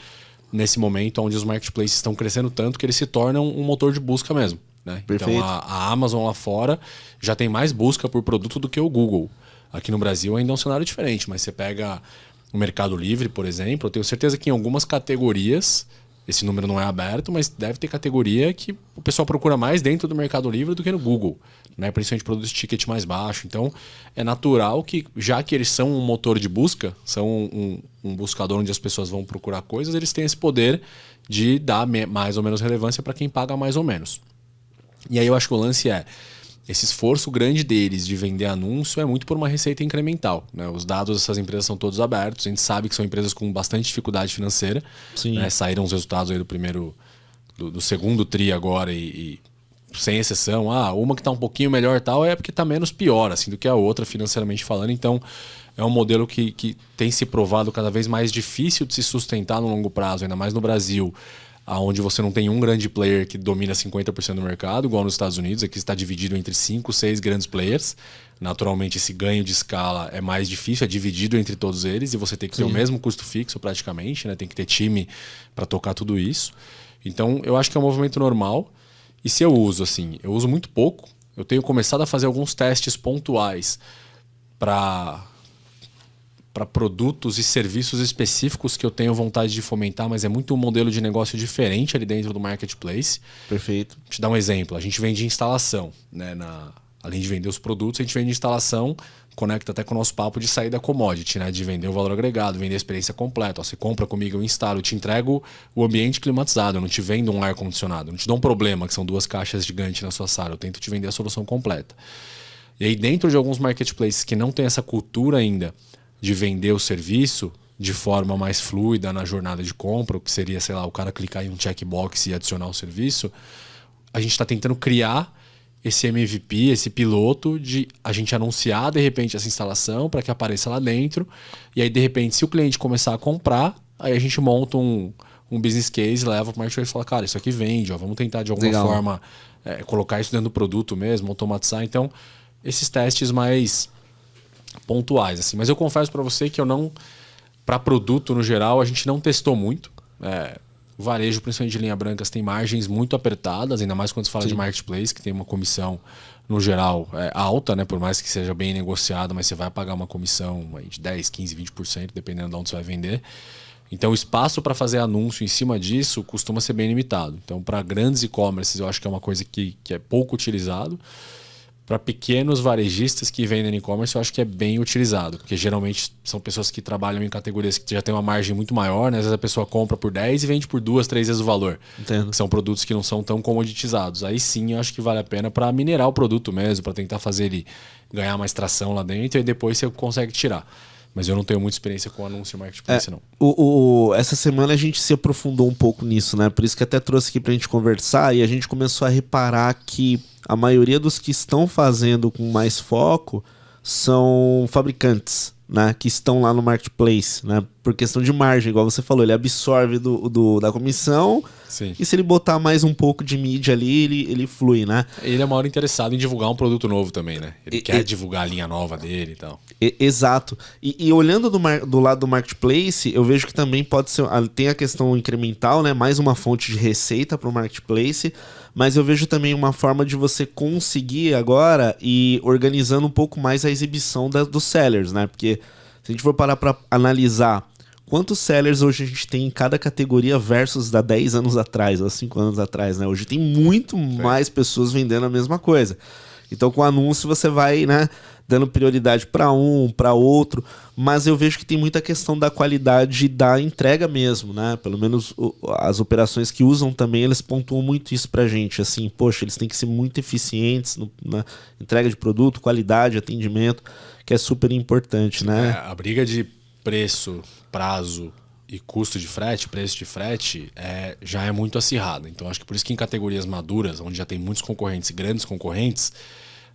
Speaker 2: nesse momento onde os marketplaces estão crescendo tanto que eles se tornam um motor de busca mesmo, né? Então a Amazon lá fora já tem mais busca por produto do que o Google. Aqui no Brasil ainda é um cenário diferente, mas você pega o Mercado Livre, por exemplo, eu tenho certeza que em algumas categorias, esse número não é aberto, mas deve ter categoria que o pessoal procura mais dentro do Mercado Livre do que no Google, né? Principalmente produtos de ticket mais baixo. Então, é natural que, já que eles são um motor de busca, são um buscador onde as pessoas vão procurar coisas, eles têm esse poder de dar mais ou menos relevância para quem paga mais ou menos. E aí eu acho que o lance esse esforço grande deles de vender anúncio é muito por uma receita incremental, né? Os dados dessas empresas são todos abertos, a gente sabe que são empresas com bastante dificuldade financeira, né? Saíram os resultados aí do do segundo tri agora e sem exceção, uma que tá um pouquinho melhor e tal, é porque tá menos pior assim, do que a outra, financeiramente falando. Então, é um modelo que tem se provado cada vez mais difícil de se sustentar no longo prazo, ainda mais no Brasil, onde você não tem um grande player que domina 50% do mercado, igual nos Estados Unidos. Aqui está dividido entre 5, 6 grandes players. Naturalmente, esse ganho de escala é mais difícil, é dividido entre todos eles, e você tem que ter o mesmo custo fixo praticamente, né? Tem que ter time para tocar tudo isso. Então, eu acho que é um movimento normal. E se eu uso, assim, eu uso muito pouco. Eu tenho começado a fazer alguns testes pontuais para produtos e serviços específicos que eu tenho vontade de fomentar, mas é muito um modelo de negócio diferente ali dentro do marketplace.
Speaker 1: Perfeito.
Speaker 2: Vou te dar um exemplo. A gente vende instalação, né? Além de vender os produtos, a gente vende instalação, conecta até com o nosso papo de sair da commodity, né? De vender o valor agregado, vender a experiência completa. Ó, você compra comigo, eu instalo, eu te entrego o ambiente climatizado, eu não te vendo um ar-condicionado, eu não te dou um problema, que são 2 caixas gigantes na sua sala, eu tento te vender a solução completa. E aí, dentro de alguns marketplaces que não tem essa cultura ainda de vender o serviço de forma mais fluida na jornada de compra, o que seria, sei lá, o cara clicar em um checkbox e adicionar o serviço, a gente está tentando criar esse MVP, esse piloto de a gente anunciar de repente essa instalação para que apareça lá dentro, e aí de repente se o cliente começar a comprar, aí a gente monta um business case, leva para o marketplace e fala, cara, isso aqui vende, ó, vamos tentar de alguma forma colocar isso dentro do produto mesmo, automatizar. Então, esses testes mais pontuais, assim. Mas eu confesso para você que para produto no geral, a gente não testou muito. O varejo, principalmente de linha branca, tem margens muito apertadas, ainda mais quando se fala de marketplace, que tem uma comissão, no geral, alta, né? Por mais que seja bem negociado, mas você vai pagar uma comissão aí de 10%, 15%, 20%, dependendo de onde você vai vender. Então, o espaço para fazer anúncio em cima disso costuma ser bem limitado. Então, para grandes e-commerces, eu acho que é uma coisa que é pouco utilizado. Para pequenos varejistas que vendem e-commerce, eu acho que é bem utilizado, porque geralmente são pessoas que trabalham em categorias que já tem uma margem muito maior, né? Às vezes a pessoa compra por 10 e vende por 2, 3 vezes o valor.
Speaker 1: Entendo.
Speaker 2: Que são produtos que não são tão comoditizados. Aí sim, eu acho que vale a pena para minerar o produto mesmo, para tentar fazer ele ganhar mais tração lá dentro e depois você consegue tirar. Mas eu não tenho muita experiência com anúncio e marketplace, não.
Speaker 1: Essa semana a gente se aprofundou um pouco nisso, né? Por isso que até trouxe aqui pra gente conversar, e a gente começou a reparar que a maioria dos que estão fazendo com mais foco são fabricantes, né? Que estão lá no marketplace, né? Por questão de margem, igual você falou, ele absorve da comissão.
Speaker 2: Sim.
Speaker 1: E se ele botar mais um pouco de mídia ali, ele flui, né?
Speaker 2: Ele é o maior interessado em divulgar um produto novo também, né? Ele quer divulgar a linha nova dele e tal.
Speaker 1: Exato. E olhando do lado do marketplace, eu vejo que também pode ser... Tem a questão incremental, né? Mais uma fonte de receita para o marketplace. Mas eu vejo também uma forma de você conseguir agora ir organizando um pouco mais a exibição dos sellers, né? Porque se a gente for parar para analisar quantos sellers hoje a gente tem em cada categoria versus da 10 anos atrás, ou 5 anos atrás, né? Hoje tem muito mais pessoas vendendo a mesma coisa. Então, com o anúncio, você vai, né, dando prioridade para um, para outro, mas eu vejo que tem muita questão da qualidade da entrega mesmo, né? Pelo menos as operações que usam também, eles pontuam muito isso pra gente, assim, poxa, eles têm que ser muito eficientes na entrega de produto, qualidade, atendimento, que é super importante, né?
Speaker 2: A briga de preço, prazo e custo de frete, preço de frete, já é muito acirrada. Então, acho que por isso que em categorias maduras, onde já tem muitos concorrentes e grandes concorrentes,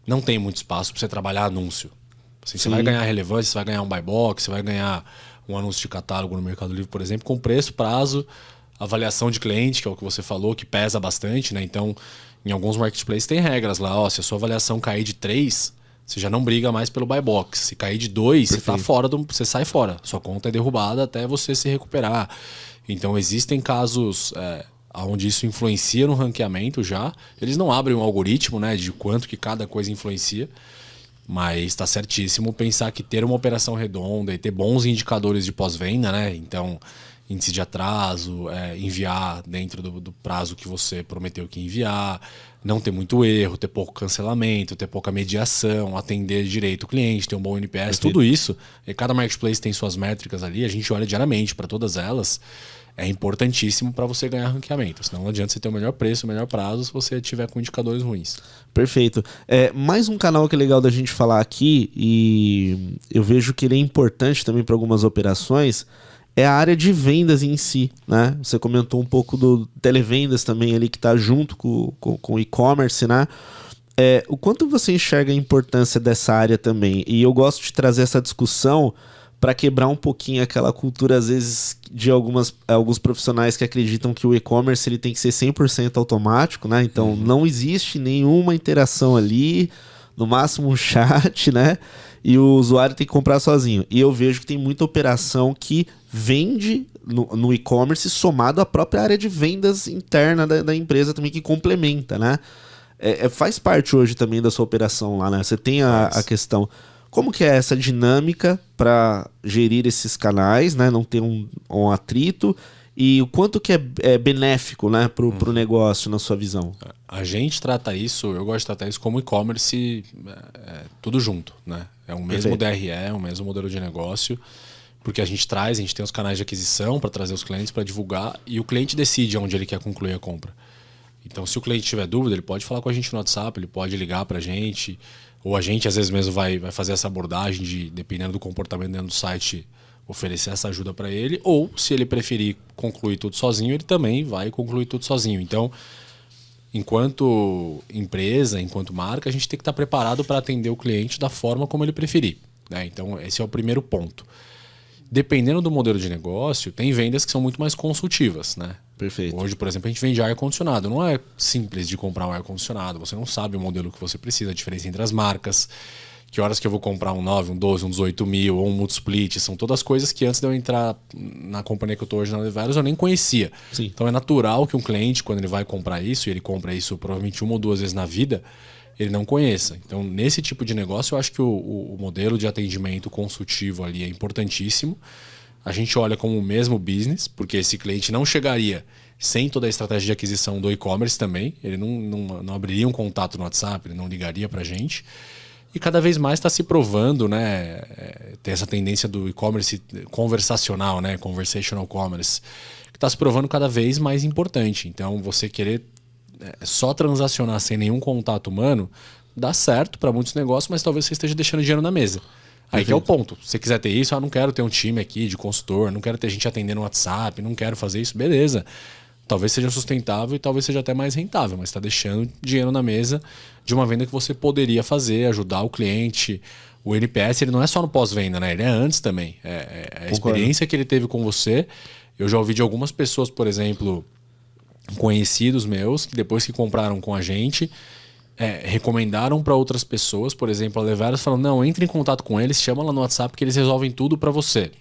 Speaker 2: não tem muito espaço para você trabalhar anúncio. Assim, você vai ganhar relevância, você vai ganhar um buy box, você vai ganhar um anúncio de catálogo no Mercado Livre, por exemplo, com preço, prazo, avaliação de cliente, que é o que você falou, que pesa bastante, né? Então, em alguns marketplaces tem regras lá, ó, se a sua avaliação cair de 3, você já não briga mais pelo buy box. Se cair de 2, você tá fora você sai fora. Sua conta é derrubada até você se recuperar. Então, existem casos onde isso influencia no ranqueamento já. Eles não abrem um algoritmo, né, de quanto que cada coisa influencia, mas está certíssimo pensar que ter uma operação redonda e ter bons indicadores de pós-venda, né? Então, índice de atraso, enviar dentro do prazo que você prometeu que ia enviar, não ter muito erro, ter pouco cancelamento, ter pouca mediação, atender direito o cliente, ter um bom NPS, tudo isso. E cada marketplace tem suas métricas ali, a gente olha diariamente para todas elas. É importantíssimo para você ganhar ranqueamento. Senão não adianta você ter o melhor preço, o melhor prazo, se você tiver com indicadores ruins.
Speaker 1: Perfeito. Mais um canal que é legal da gente falar aqui, e eu vejo que ele é importante também para algumas operações, é a área de vendas em si, né? Você comentou um pouco do televendas também ali, que está junto com o e-commerce, né? O quanto você enxerga a importância dessa área também? E eu gosto de trazer essa discussão para quebrar um pouquinho aquela cultura, às vezes, de alguns profissionais que acreditam que o e-commerce ele tem que ser 100% automático, né? Então, não existe nenhuma interação ali, no máximo um chat, né? E o usuário tem que comprar sozinho. E eu vejo que tem muita operação que vende no e-commerce somado à própria área de vendas interna da empresa também, que complementa, né? Faz parte hoje também da sua operação lá, né? Você tem a questão... Como que é essa dinâmica para gerir esses canais, né? Não ter um atrito, e o quanto que é benéfico, né, pro negócio, na sua visão?
Speaker 2: A gente trata isso, eu gosto de tratar isso como e-commerce, tudo junto, né? É o mesmo DRE, é o mesmo modelo de negócio, porque a gente tem os canais de aquisição para trazer os clientes para divulgar, e o cliente decide onde ele quer concluir a compra. Então, se o cliente tiver dúvida, ele pode falar com a gente no WhatsApp, ele pode ligar para a gente, ou a gente às vezes mesmo vai fazer essa abordagem de, dependendo do comportamento dentro do site, oferecer essa ajuda para ele, ou se ele preferir concluir tudo sozinho, ele também vai concluir tudo sozinho. Então, enquanto empresa, enquanto marca, a gente tem que estar preparado para atender o cliente da forma como ele preferir, né? Então, esse é o primeiro ponto. Dependendo do modelo de negócio, tem vendas que são muito mais consultivas, né?
Speaker 1: Perfeito.
Speaker 2: Hoje, por exemplo, a gente vende ar-condicionado. Não é simples de comprar um ar-condicionado. Você não sabe o modelo que você precisa, a diferença entre as marcas, que horas que eu vou comprar um 9, um 12, um 18 mil, ou um multisplit. São todas coisas que antes de eu entrar na companhia que eu estou hoje na Leviaras, eu nem conhecia.
Speaker 1: Sim.
Speaker 2: Então é natural que um cliente, quando ele vai comprar isso, e ele compra isso provavelmente 1 ou 2 vezes na vida, ele não conheça. Então, nesse tipo de negócio, eu acho que o modelo de atendimento consultivo ali é importantíssimo. A gente olha como o mesmo business, porque esse cliente não chegaria sem toda a estratégia de aquisição do e-commerce também. Ele não abriria um contato no WhatsApp, ele não ligaria para a gente. E cada vez mais está se provando, né? Tem essa tendência do e-commerce conversacional, né? Conversational commerce, que está se provando cada vez mais importante. Então, você querer só transacionar sem nenhum contato humano dá certo para muitos negócios, mas talvez você esteja deixando dinheiro na mesa. Aí que é o ponto. Se você quiser ter isso, não quero ter um time aqui de consultor, não quero ter gente atendendo no WhatsApp, não quero fazer isso, beleza. Talvez seja sustentável e talvez seja até mais rentável, mas está deixando dinheiro na mesa de uma venda que você poderia fazer, ajudar o cliente. O NPS ele não é só no pós-venda, né? Ele é antes também. A experiência que ele teve com você. Eu já ouvi de algumas pessoas, por exemplo, conhecidos meus, que depois que compraram com a gente, recomendaram para outras pessoas, por exemplo, a Leviaras, falando, não, entre em contato com eles, chama lá no WhatsApp que eles resolvem tudo para você.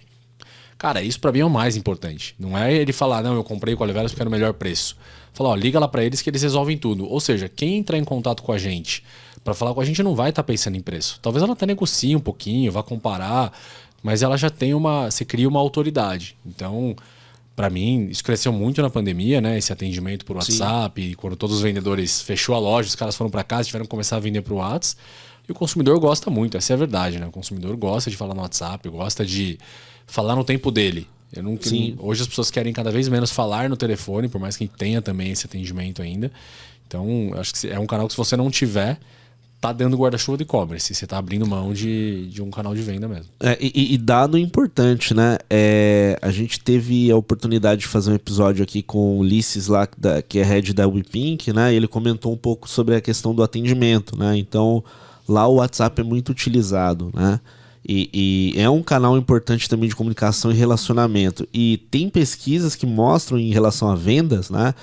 Speaker 2: Cara, isso para mim é o mais importante. Não é ele falar, não, eu comprei com a Leviaras porque era o melhor preço. Fala, ó, liga lá para eles que eles resolvem tudo. Ou seja, quem entrar em contato com a gente para falar com a gente não vai estar pensando em preço. Talvez ela até negocie um pouquinho, vá comparar, mas ela já tem você cria uma autoridade. Então, para mim, isso cresceu muito na pandemia, né? Esse atendimento por WhatsApp, e quando todos os vendedores fechou a loja, os caras foram para casa, tiveram que começar a vender para o WhatsApp. E o consumidor gosta muito, essa é a verdade, né? O consumidor gosta de falar no WhatsApp, gosta de falar no tempo dele. Hoje as pessoas querem cada vez menos falar no telefone, por mais que tenha também esse atendimento ainda. Então, acho que é um canal que, se você não tiver, tá dando guarda-chuva de e-commerce. Você tá abrindo mão de um canal de venda mesmo.
Speaker 1: E dado importante, né? A gente teve a oportunidade de fazer um episódio aqui com o Ulisses lá, que é head da WePink, né? E ele comentou um pouco sobre a questão do atendimento, né? Então, lá o WhatsApp é muito utilizado, né? E é um canal importante também de comunicação e relacionamento. E tem pesquisas que mostram, em relação a vendas, né,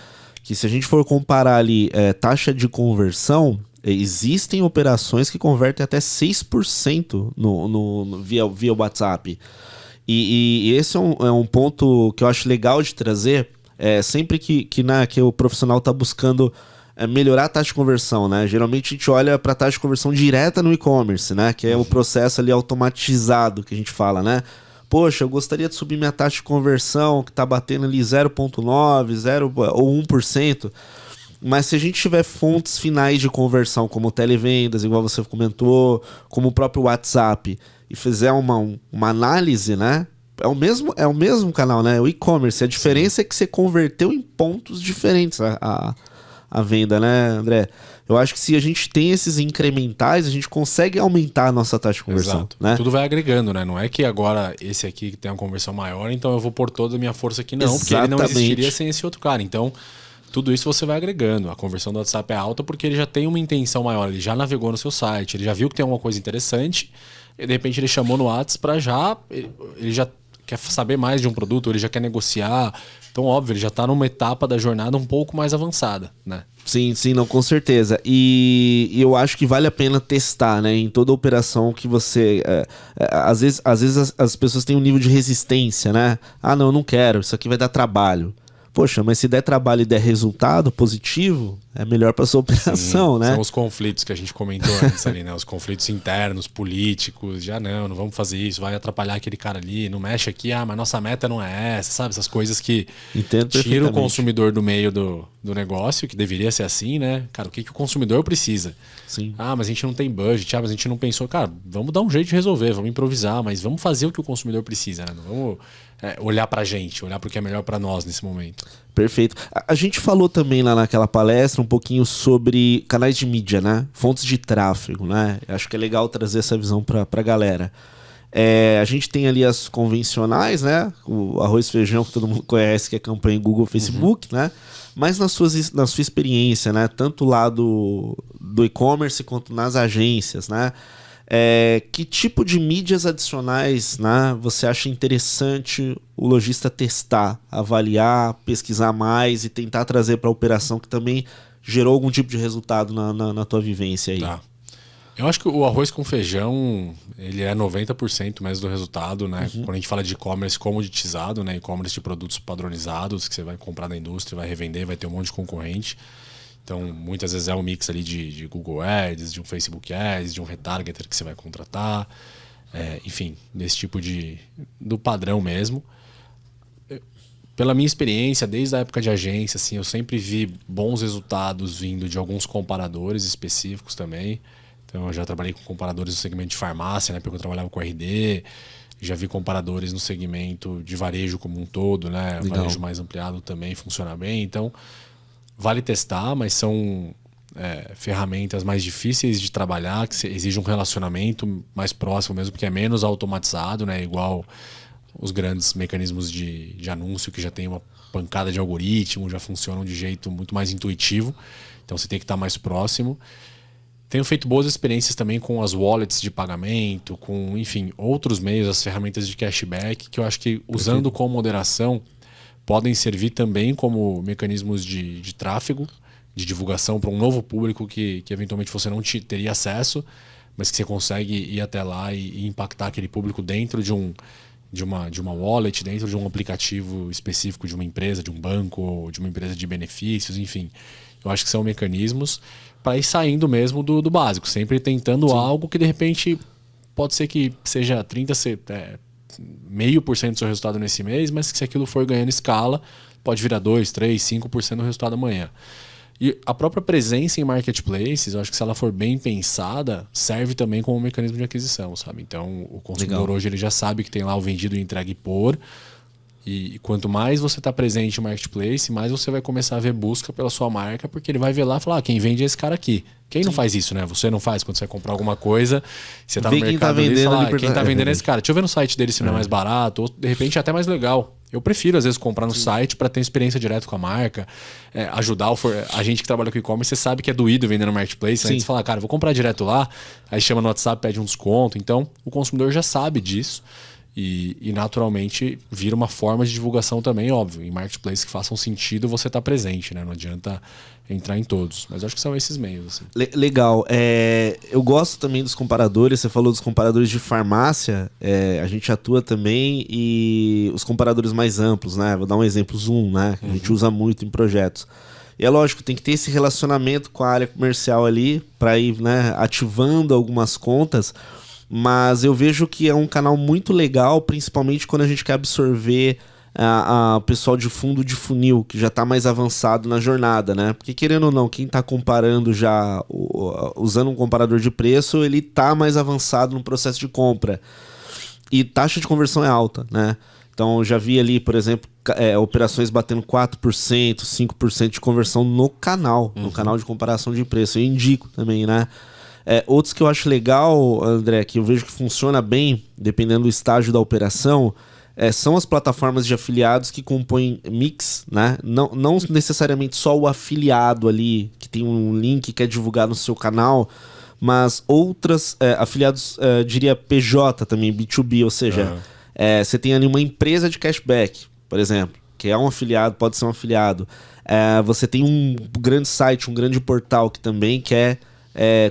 Speaker 1: que se a gente for comparar ali taxa de conversão, existem operações que convertem até 6% via WhatsApp. E esse é um ponto que eu acho legal de trazer. Sempre que o profissional está buscando melhorar a taxa de conversão, né? Geralmente a gente olha para a taxa de conversão direta no e-commerce, né? Que é o processo ali automatizado que a gente fala, né? Poxa, eu gostaria de subir minha taxa de conversão, que está batendo ali 0,9%, 0 ou 1%. Mas se a gente tiver fontes finais de conversão, como televendas, igual você comentou, como o próprio WhatsApp, e fizer uma análise, né? É o mesmo canal, né? O e-commerce. A diferença é que você converteu em pontos diferentes a venda, né, André? Eu acho que se a gente tem esses incrementais, a gente consegue aumentar a nossa taxa de conversão.
Speaker 2: Exato.
Speaker 1: Né?
Speaker 2: Tudo vai agregando, né? Não é que agora esse aqui que tem uma conversão maior, então eu vou pôr toda a minha força aqui. Não, porque ele não existiria sem esse outro cara. Então, tudo isso você vai agregando. A conversão do WhatsApp é alta porque ele já tem uma intenção maior. Ele já navegou no seu site, ele já viu que tem alguma coisa interessante, e de repente ele chamou no WhatsApp para já... Ele já quer saber mais de um produto, ele já quer negociar. Então, óbvio, ele já está numa etapa da jornada um pouco mais avançada, né?
Speaker 1: Sim, não, com certeza. E eu acho que vale a pena testar, né? Em toda operação que você... às vezes as pessoas têm um nível de resistência, né? Ah, não, eu não quero, isso aqui vai dar trabalho. Poxa, mas se der trabalho e der resultado positivo, é melhor para sua operação, né?
Speaker 2: São os conflitos que a gente comentou antes ali, né? Os conflitos internos, políticos, já não vamos fazer isso, vai atrapalhar aquele cara ali, não mexe aqui, mas nossa meta não é essa, sabe? Essas coisas que tiram o consumidor do meio do negócio, que deveria ser assim, né? Cara, o que o consumidor precisa?
Speaker 1: Sim.
Speaker 2: Ah, mas a gente não tem budget, mas a gente não pensou. Cara, vamos dar um jeito de resolver, vamos improvisar, mas vamos fazer o que o consumidor precisa, né? Não vamos olhar pra gente, olhar pro que é melhor pra nós nesse momento.
Speaker 1: Perfeito. A gente falou também lá naquela palestra um pouquinho sobre canais de mídia, né? Fontes de tráfego, né? Acho que é legal trazer essa visão pra galera. A gente tem ali as convencionais, né? O arroz e feijão que todo mundo conhece, que é campanha em Google, Facebook, né? Mas na sua experiência, né? Tanto lá do e-commerce quanto nas agências, né? Que tipo de mídias adicionais, né, você acha interessante o lojista testar, avaliar, pesquisar mais e tentar trazer para a operação que também gerou algum tipo de resultado na tua vivência aí?
Speaker 2: Tá. Eu acho que o arroz com feijão, ele é 90% mais do resultado, né? Quando a gente fala de e-commerce comoditizado, né? E-commerce de produtos padronizados, que você vai comprar na indústria, vai revender, vai ter um monte de concorrente. Então, muitas vezes é um mix ali de Google Ads, de um Facebook Ads, de um retargeter que você vai contratar. Enfim, desse tipo do padrão mesmo. Pela minha experiência, desde a época de agência, assim, eu sempre vi bons resultados vindo de alguns comparadores específicos também. Então, eu já trabalhei com comparadores no segmento de farmácia, né, porque eu trabalhava com RD. Já vi comparadores no segmento de varejo como um todo, né? O varejo mais ampliado também funciona bem. Então, vale testar, mas são ferramentas mais difíceis de trabalhar, que exigem um relacionamento mais próximo mesmo, porque é menos automatizado, né? Igual os grandes mecanismos de anúncio, que já tem uma pancada de algoritmo, já funcionam de jeito muito mais intuitivo. Então você tem que estar mais próximo. Tenho feito boas experiências também com as wallets de pagamento, com, enfim, outros meios, as ferramentas de cashback, que eu acho que usando com moderação podem servir também como mecanismos de tráfego, de divulgação para um novo público que eventualmente você não teria acesso, mas que você consegue ir até lá e impactar aquele público dentro de uma wallet, dentro de um aplicativo específico de uma empresa, de um banco, ou de uma empresa de benefícios, enfim. Eu acho que são mecanismos para ir saindo mesmo do básico, sempre tentando algo que de repente pode ser que seja 0,5% do seu resultado nesse mês, mas que se aquilo for ganhando escala, pode virar 2%, 3%, 5% do resultado amanhã. E a própria presença em marketplaces, eu acho que se ela for bem pensada, serve também como um mecanismo de aquisição, sabe? Então, o consumidor hoje ele já sabe que tem lá o vendido, entregue por, e quanto mais você está presente no marketplace, mais você vai começar a ver busca pela sua marca, porque ele vai ver lá e falar, quem vende é esse cara aqui. Quem não faz isso, né? Você não faz quando você vai comprar alguma coisa, você tá no mercado e fala, quem tá vendendo é esse cara. Deixa eu ver no site dele se não é mais barato, ou de repente é até mais legal. Eu prefiro, às vezes, comprar no site para ter experiência direta com a marca, ajudar a gente que trabalha com e-commerce, você sabe que é doído vender no marketplace, né? Você fala, cara, vou comprar direto lá, aí chama no WhatsApp, pede um desconto. Então, o consumidor já sabe disso. E naturalmente vira uma forma de divulgação também, óbvio. Em marketplace que façam sentido você estar presente, né? Não adianta entrar em todos. Mas acho que são esses meios. Assim.
Speaker 1: Legal. Eu gosto também dos comparadores. Você falou dos comparadores de farmácia. A gente atua também. E os comparadores mais amplos, né? Vou dar um exemplo, Zoom, né? Que a gente usa muito em projetos. E é lógico, tem que ter esse relacionamento com a área comercial ali para ir, né, ativando algumas contas. Mas eu vejo que é um canal muito legal, principalmente quando a gente quer absorver o pessoal de fundo de funil, que já está mais avançado na jornada, né? Porque querendo ou não, quem está comparando já, usando um comparador de preço, ele está mais avançado no processo de compra. E taxa de conversão é alta, né? Então eu já vi ali, por exemplo, operações batendo 4%, 5% de conversão no canal de comparação de preço. Eu indico também, né? Outros que eu acho legal, André, que eu vejo que funciona bem, dependendo do estágio da operação, são as plataformas de afiliados que compõem mix, né? Não necessariamente só o afiliado ali, que tem um link que é divulgado no seu canal, mas outras afiliados, diria PJ também, B2B, ou seja... você tem ali uma empresa de cashback, por exemplo, que é um afiliado, pode ser um afiliado. Você tem um grande site, um grande portal que também quer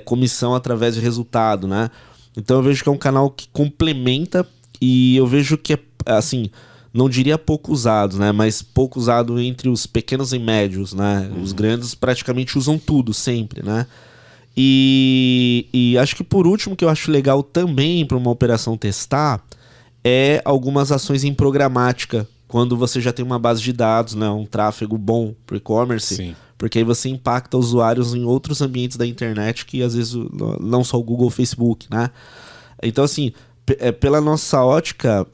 Speaker 1: comissão através de resultado, né? Então eu vejo que é um canal que complementa e eu vejo que assim, não diria pouco usado, né? Mas pouco usado entre os pequenos e médios, né? Os grandes praticamente usam tudo, sempre, né? E acho que por último, que eu acho legal também para uma operação testar, algumas ações em programática, quando você já tem uma base de dados, né, um tráfego bom para o e-commerce, porque aí você impacta usuários em outros ambientes da internet que às vezes não só o Google ou o Facebook, né? Então assim, pela nossa ótica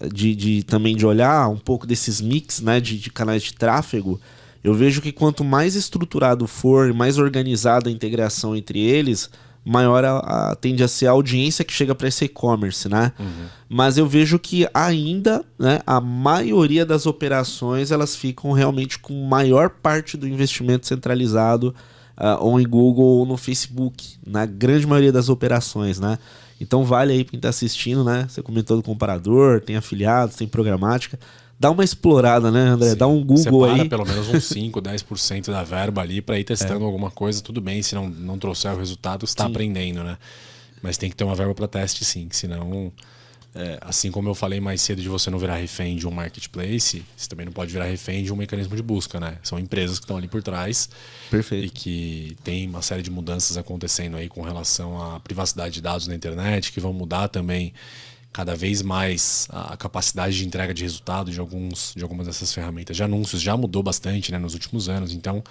Speaker 1: também de olhar um pouco desses mix, né, de canais de tráfego, eu vejo que quanto mais estruturado for, mais organizada a integração entre eles, maior tende a ser a audiência que chega para esse e-commerce, né? Mas eu vejo que ainda, né, a maioria das operações elas ficam realmente com maior parte do investimento centralizado ou em Google ou no Facebook, na grande maioria das operações, né? Então vale aí para quem está assistindo, né? Você comentou do comparador, tem afiliados, tem programática. Dá uma explorada, né, André? Sim. Dá um Google aí.
Speaker 2: Separa pelo menos uns 5, 10% da verba ali para ir testando alguma coisa. Tudo bem, se não trouxer o resultado, você está aprendendo, né? Mas tem que ter uma verba para teste, sim. Senão, assim como eu falei mais cedo de você não virar refém de um marketplace, você também não pode virar refém de um mecanismo de busca, né? São empresas que estão ali por trás.
Speaker 1: Perfeito.
Speaker 2: E que tem uma série de mudanças acontecendo aí com relação à privacidade de dados na internet, que vão mudar também cada vez mais a capacidade de entrega de resultado de algumas dessas ferramentas de anúncios. Já mudou bastante, né, nos últimos anos. Então,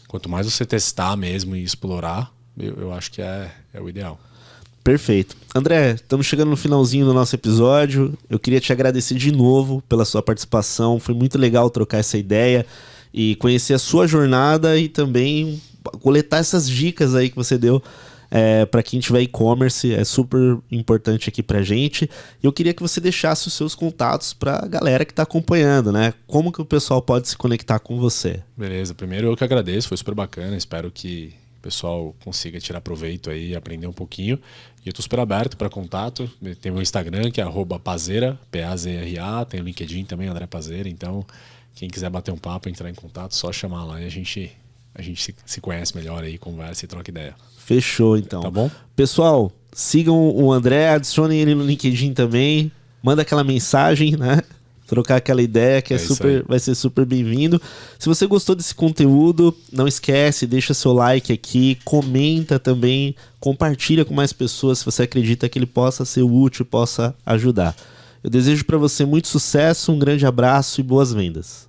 Speaker 2: quanto mais você testar mesmo e explorar, eu acho que é o ideal.
Speaker 1: Perfeito. André, estamos chegando no finalzinho do nosso episódio. Eu queria te agradecer de novo pela sua participação. Foi muito legal trocar essa ideia e conhecer a sua jornada e também coletar essas dicas aí que você deu para quem tiver e-commerce. É super importante aqui pra gente. Eu queria que você deixasse os seus contatos pra galera que tá acompanhando, né? Como que o pessoal pode se conectar com você?
Speaker 2: Beleza, primeiro eu que agradeço, foi super bacana. Espero que o pessoal consiga tirar proveito aí e aprender um pouquinho. E eu tô super aberto para contato. Tem o meu Instagram, que é @Pazera, P-A-Z-R-A. Tem o LinkedIn também, André Pazera. Então, quem quiser bater um papo, entrar em contato, só chamar lá e a gente se conhece melhor aí, conversa e troca ideia.
Speaker 1: Fechou, então.
Speaker 2: Tá bom?
Speaker 1: Pessoal, sigam o André, adicionem ele no LinkedIn também, manda aquela mensagem, né? Trocar aquela ideia que vai ser super bem-vindo. Se você gostou desse conteúdo, não esquece, deixa seu like aqui, comenta também, compartilha com mais pessoas se você acredita que ele possa ser útil, possa ajudar. Eu desejo para você muito sucesso, um grande abraço e boas vendas.